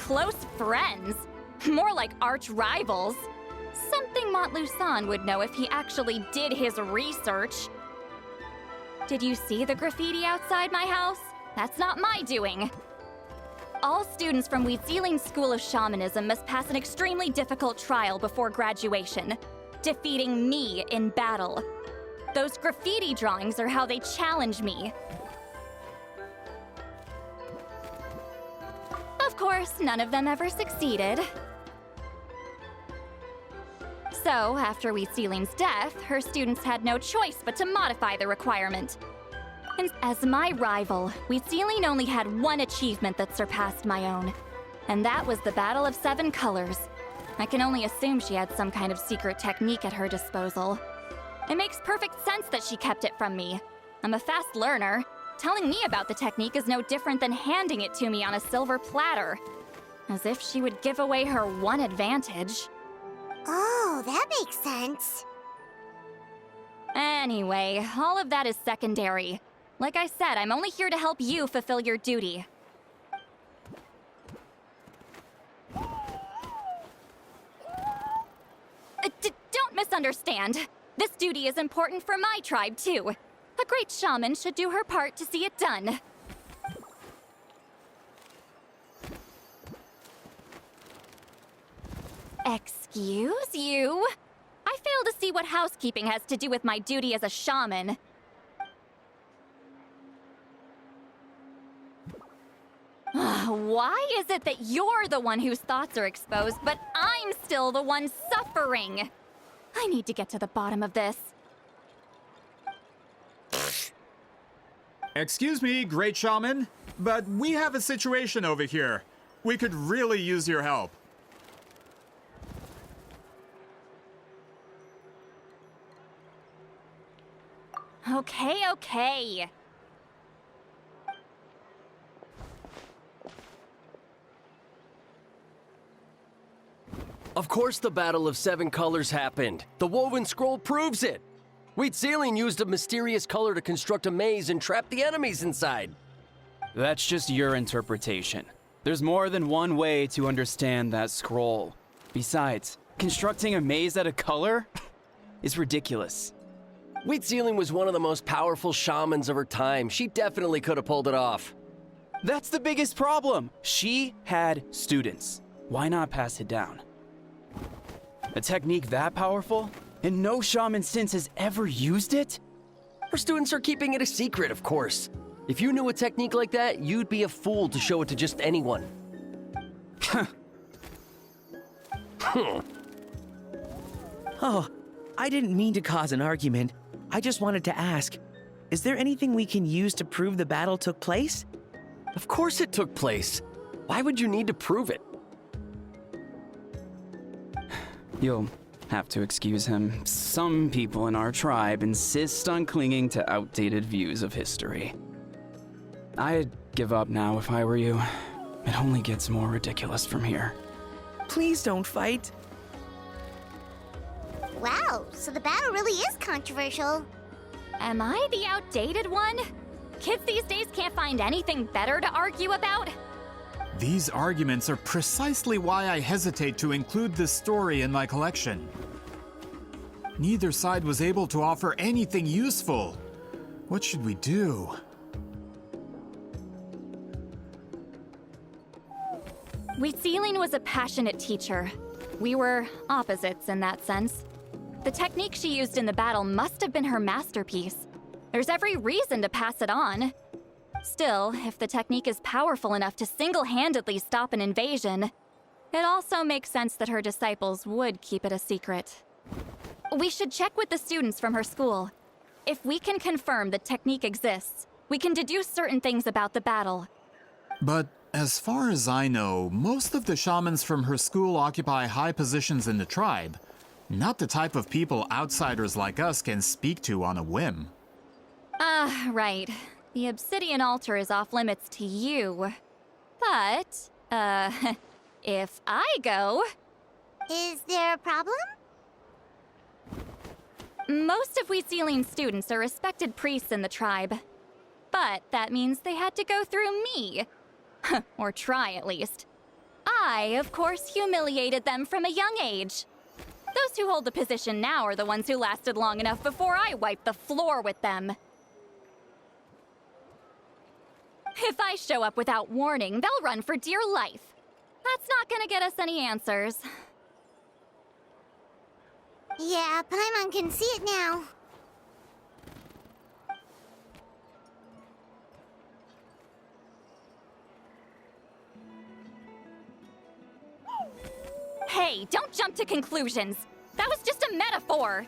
close friends. More like arch rivals. Something Montluçon would know if he actually did his research. Did you see the graffiti outside my house? That's not my doing. All students from Wheatzealing School of Shamanism must pass an extremely difficult trial before graduation, defeating me in battle. Those graffiti drawings are how they challenge me. Of course, none of them ever succeeded. So, after Wheatzealing's death, her students had no choice but to modify the requirement. And as my rival, Wheatzealing only had one achievement that surpassed my own. And that was the Battle of 7 Colors. I can only assume she had some kind of secret technique at her disposal. It makes perfect sense that she kept it from me. I'm a fast learner. Telling me about the technique is no different than handing it to me on a silver platter. As if she would give away her one advantage. Oh, that makes sense. Anyway, all of that is secondary. Like I said, I'm only here to help you fulfill your duty. Don't misunderstand. This duty is important for my tribe, too. A great shaman should do her part to see it done. Excuse you? I fail to see what housekeeping has to do with my duty as a shaman. Why is it that you're the one whose thoughts are exposed, but I'm still the one suffering? I need to get to the bottom of this. Excuse me, great shaman, but we have a situation over here. We could really use your help. Okay. Of course the Battle of 7 Colors happened. The woven scroll proves it. Wheatzealing used a mysterious color to construct a maze and trap the enemies inside. That's just your interpretation. There's more than one way to understand that scroll. Besides, constructing a maze out of color is ridiculous. Wheatzealing was one of the most powerful shamans of her time. She definitely could have pulled it off. That's the biggest problem. She had students. Why not pass it down? A technique that powerful? And no shaman since has ever used it? Her students are keeping it a secret, of course. If you knew a technique like that, you'd be a fool to show it to just anyone. Oh, I didn't mean to cause an argument. I just wanted to ask, is there anything we can use to prove the battle took place? Of course it took place. Why would you need to prove it? You'll have to excuse him. Some people in our tribe insist on clinging to outdated views of history. I'd give up now if I were you. It only gets more ridiculous from here. Please don't fight. Wow, so the battle really is controversial. Am I the outdated one? Kids these days can't find anything better to argue about? These arguments are precisely why I hesitate to include this story in my collection. Neither side was able to offer anything useful. What should we do? Wheatzealing was a passionate teacher. We were opposites in that sense. The technique she used in the battle must have been her masterpiece. There's every reason to pass it on. Still, if the technique is powerful enough to single-handedly stop an invasion, it also makes sense that her disciples would keep it a secret. We should check with the students from her school. If we can confirm the technique exists, we can deduce certain things about the battle. But as far as I know, most of the shamans from her school occupy high positions in the tribe. Not the type of people outsiders like us can speak to on a whim. Right. The obsidian altar is off limits to you. But, if I go... Is there a problem? Most of Wheatzealing's students are respected priests in the tribe. But that means they had to go through me. Or try, at least. I, of course, humiliated them from a young age. Those who hold the position now are the ones who lasted long enough before I wiped the floor with them. If I show up without warning, they'll run for dear life. That's not gonna get us any answers. Yeah, Paimon can see it now. Hey, don't jump to conclusions. That was just a metaphor.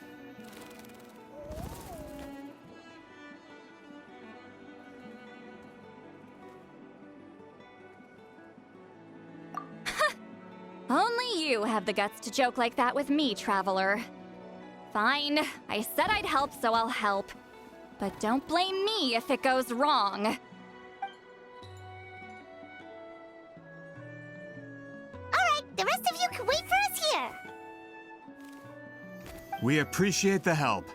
Only you have the guts to joke like that with me, Traveler. Fine, I said I'd help, so I'll help. But don't blame me if it goes wrong. Alright, the rest of you can wait for us here. We appreciate the help.